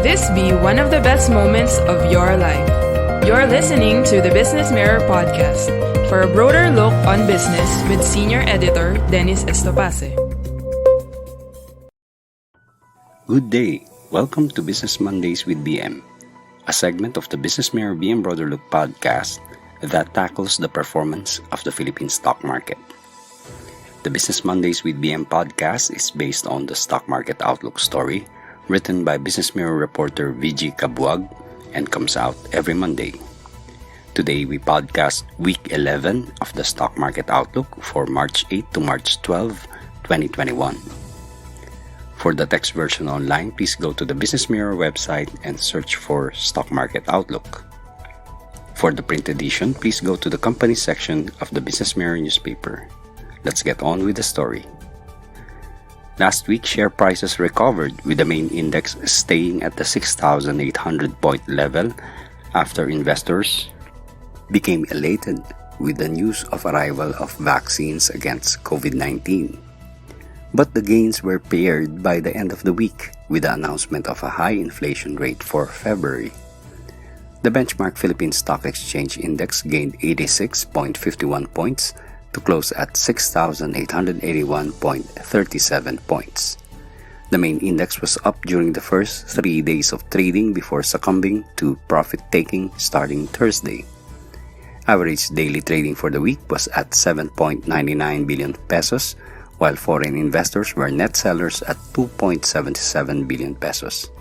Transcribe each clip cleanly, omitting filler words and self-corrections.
this be one of the best moments of your life. You're listening to the Business Mirror podcast for a broader look on business with Senior Editor Dennis Estopase. Good day. Welcome to Business Mondays with BM, a segment of the Business Mirror BM Broader Look podcast that tackles the performance of the Philippine stock market. The Business Mondays with BM podcast is based on the stock market outlook story written by Business Mirror reporter VG Kabuag and comes out every Monday. Today we podcast week 11 of the stock market outlook for March 8 to March 12, 2021. For the text version online, please go to the Business Mirror website and search for Stock Market Outlook. For the print edition, please go to the company section of the Business Mirror newspaper. Let's get on with the story. Last week, share prices recovered with the main index staying at the 6,800 point level after investors became elated with the news of arrival of vaccines against COVID-19. But the gains were paired by the end of the week with the announcement of a high inflation rate for February. The benchmark Philippine Stock Exchange Index gained 86.51 points to close at 6,881.37 points. The main index was up during the first 3 days of trading before succumbing to profit-taking starting Thursday. Average daily trading for the week was at 7.99 billion pesos, while foreign investors were net sellers at 2.77 billion pesos.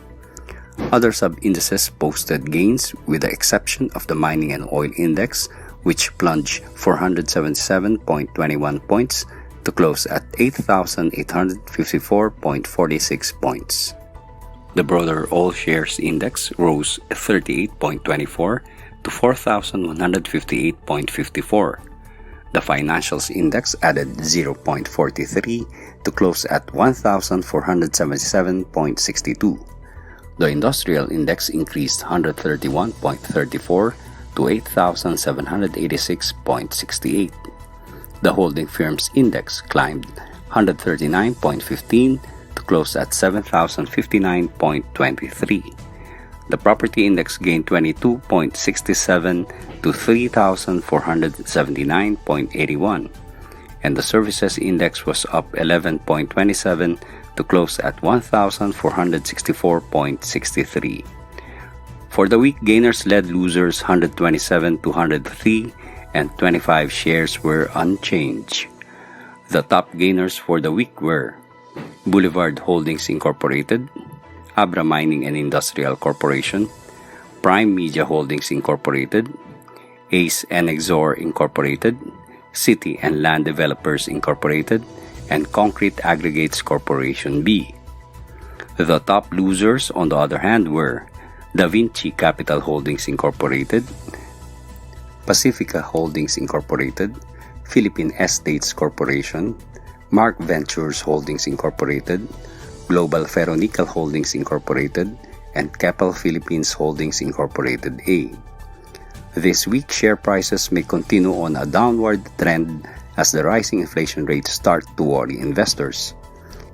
Other sub-indices posted gains with the exception of the mining and oil index, which plunged 477.21 points to close at 8,854.46 points. The broader all shares index rose 38.24 to 4,158.54. The financials index added 0.43 to close at 1,477.62. The industrial index increased 131.34 to 8,786.68. The holding firms index climbed 139.15 to close at 7,059.23. The property index gained 22.67 to 3,479.81, and the services index was up 11.27 to close at 1,464.63. For the week, gainers led losers 127 to 103, and 25 shares were unchanged. The top gainers for the week were Boulevard Holdings Incorporated, Abra Mining and Industrial Corporation, Prime Media Holdings Incorporated, Ace and Exor Incorporated, City and Land Developers Incorporated, and Concrete Aggregates Corporation B. The top losers, on the other hand, were Da Vinci Capital Holdings Incorporated, Pacifica Holdings Incorporated, Philippine Estates Corporation, Mark Ventures Holdings Incorporated, Global Ferronickel Holdings Incorporated, and Keppel Philippines Holdings Incorporated A. This week, share prices may continue on a downward trend as the rising inflation rates start to worry investors.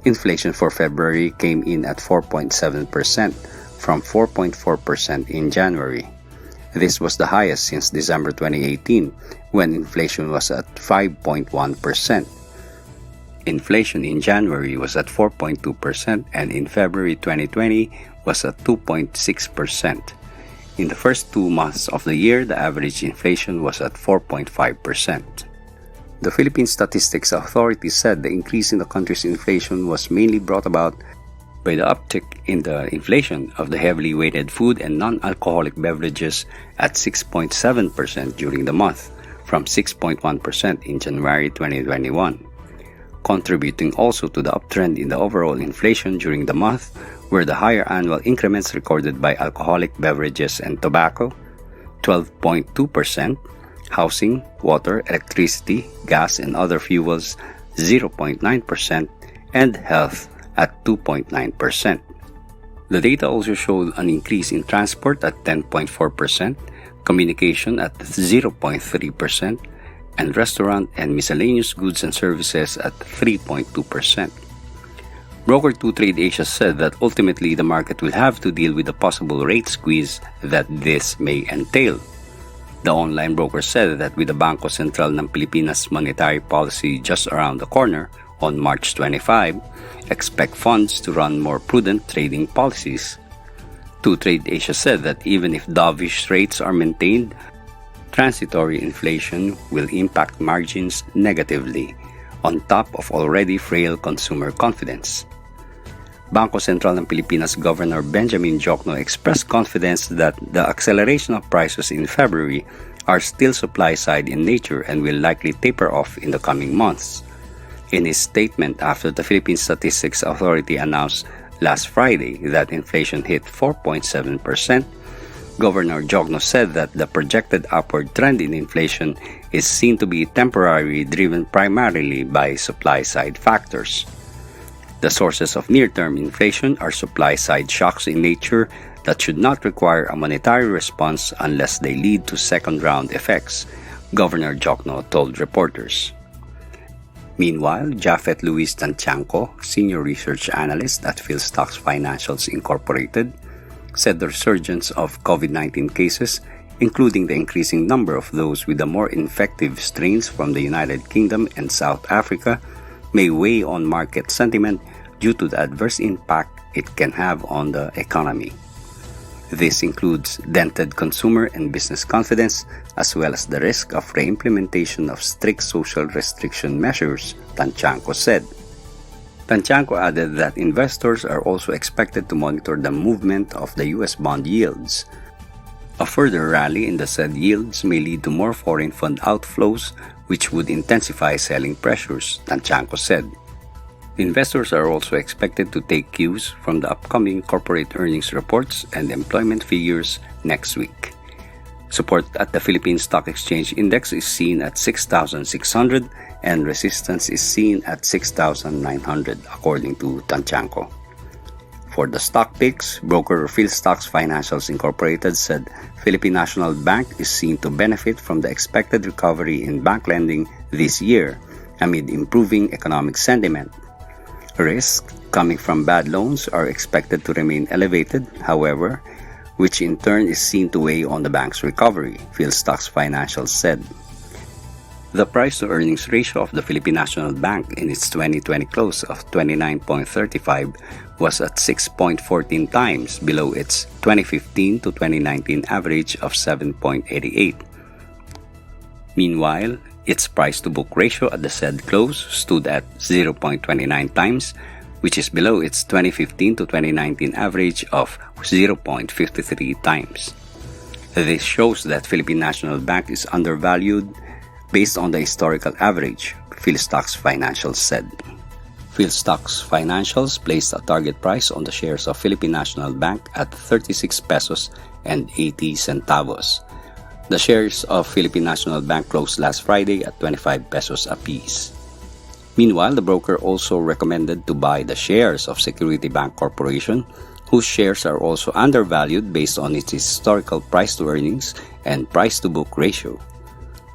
Inflation for February came in at 4.7% from 4.4% in January. This was the highest since December 2018, when inflation was at 5.1%. Inflation in January was at 4.2% and in February 2020 was at 2.6%. In the first 2 months of the year, the average inflation was at 4.5%. The Philippine Statistics Authority said the increase in the country's inflation was mainly brought about by the uptick in the inflation of the heavily weighted food and non-alcoholic beverages at 6.7% during the month, from 6.1% in January 2021. Contributing also to the uptrend in the overall inflation during the month were the higher annual increments recorded by alcoholic beverages and tobacco, 12.2%, housing, water, electricity, gas, and other fuels, 0.9%, and health at 2.9%. The data also showed an increase in transport at 10.4%, communication at 0.3%, and restaurant and miscellaneous goods and services at 3.2%. Broker 2 Trade Asia said that ultimately the market will have to deal with the possible rate squeeze that this may entail. The online broker said that with the Bangko Sentral ng Pilipinas monetary policy just around the corner on March 25, expect funds to run more prudent trading policies. 2 Trade Asia said that even if dovish rates are maintained, transitory inflation will impact margins negatively, on top of already frail consumer confidence. Bangko Sentral ng Pilipinas Governor Benjamin Diokno expressed confidence that the acceleration of prices in February are still supply-side in nature and will likely taper off in the coming months. In his statement after the Philippine Statistics Authority announced last Friday that inflation hit 4.7%, Governor Diokno said that the projected upward trend in inflation is seen to be temporary, driven primarily by supply-side factors. The sources of near-term inflation are supply-side shocks in nature that should not require a monetary response unless they lead to second-round effects, Governor Diokno told reporters. Meanwhile, Jafet Luis Tanchanco, Senior Research Analyst at Philstocks Financials Incorporated, said the resurgence of COVID-19 cases, including the increasing number of those with the more infective strains from the United Kingdom and South Africa, may weigh on market sentiment due to the adverse impact it can have on the economy. This includes dented consumer and business confidence, as well as the risk of re-implementation of strict social restriction measures, Tanchanco said. Tanchanco added that investors are also expected to monitor the movement of the U.S. bond yields. A further rally in the said yields may lead to more foreign fund outflows, which would intensify selling pressures, Tanchanco said. Investors are also expected to take cues from the upcoming corporate earnings reports and employment figures next week. Support at the Philippine Stock Exchange Index is seen at 6,600 and resistance is seen at 6,900 according to Tanchanco. For the stock picks, broker Philstocks Financials Incorporated said Philippine National Bank is seen to benefit from the expected recovery in bank lending this year amid improving economic sentiment. Risks coming from bad loans are expected to remain elevated, however, which in turn is seen to weigh on the bank's recovery, Philstocks Financials said. The price-to-earnings ratio of the Philippine National Bank in its 2020 close of 29.35 was at 6.14 times below its 2015 to 2019 average of 7.88. Meanwhile, its price-to-book ratio at the said close stood at 0.29 times, which is below its 2015 to 2019 average of 0.53 times. This shows that Philippine National Bank is undervalued based on the historical average, Philstocks Financials said. Philstocks Financials placed a target price on the shares of Philippine National Bank at 36 pesos and 80 centavos. The shares of Philippine National Bank closed last Friday at 25 pesos apiece. Meanwhile, the broker also recommended to buy the shares of Security Bank Corporation, whose shares are also undervalued based on its historical price-to-earnings and price-to-book ratio.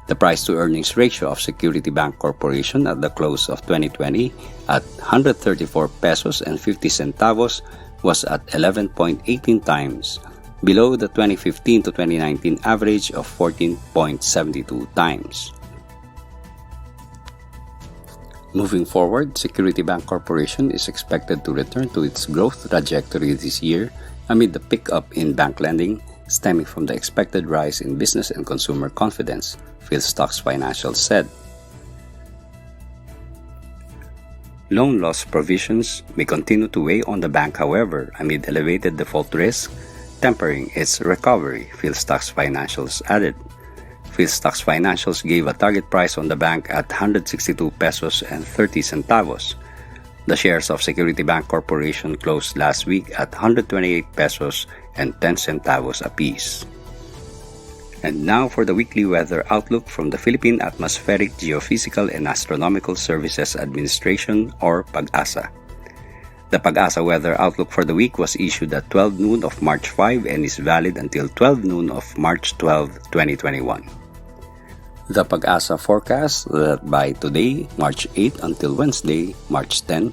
The price-to-earnings ratio of Security Bank Corporation at the close of 2020 at 134 pesos and 50 centavos was at 11.18 times, below the 2015 to 2019 average of 14.72 times. Moving forward, Security Bank Corporation is expected to return to its growth trajectory this year amid the pickup in bank lending stemming from the expected rise in business and consumer confidence, Philstocks Financials said. Loan loss provisions may continue to weigh on the bank, however, amid elevated default risk, tempering its recovery, Philstocks Financials added. Philstocks Financials gave a target price on the bank at 162 pesos and 30 centavos. The shares of Security Bank Corporation closed last week at 128 pesos and 10 centavos apiece. And now for the weekly weather outlook from the Philippine Atmospheric, Geophysical and Astronomical Services Administration or PAG-ASA. The PAG-ASA weather outlook for the week was issued at 12 noon of March 5 and is valid until 12 noon of March 12, 2021. The PAG-ASA forecasts that by today, March 8 until Wednesday, March 10,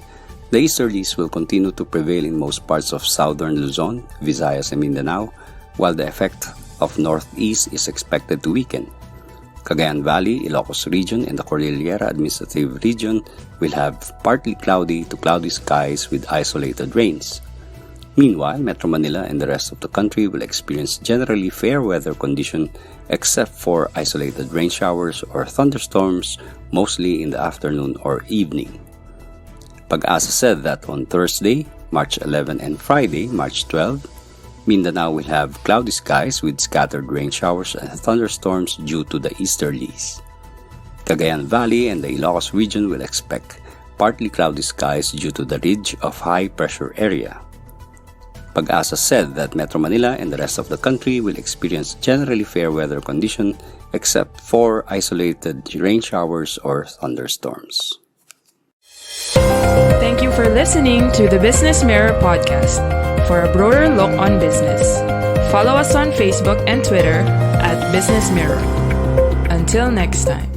The easterlies will continue to prevail in most parts of southern Luzon, Visayas, and Mindanao, while the effect of northeast is expected to weaken. Cagayan Valley, Ilocos Region, and the Cordillera Administrative Region will have partly cloudy to cloudy skies with isolated rains. Meanwhile, Metro Manila and the rest of the country will experience generally fair weather condition except for isolated rain showers or thunderstorms, mostly in the afternoon or evening. Pag-asa said that on Thursday, March 11 and Friday, March 12, Mindanao will have cloudy skies with scattered rain showers and thunderstorms due to the easterlies. Cagayan Valley and the Ilocos region will expect partly cloudy skies due to the ridge of high pressure area. Pag-asa said that Metro Manila and the rest of the country will experience generally fair weather condition except for isolated rain showers or thunderstorms. Thank you for listening to the Business Mirror podcast. For a broader look on business, follow us on Facebook and Twitter at Business Mirror. Until next time.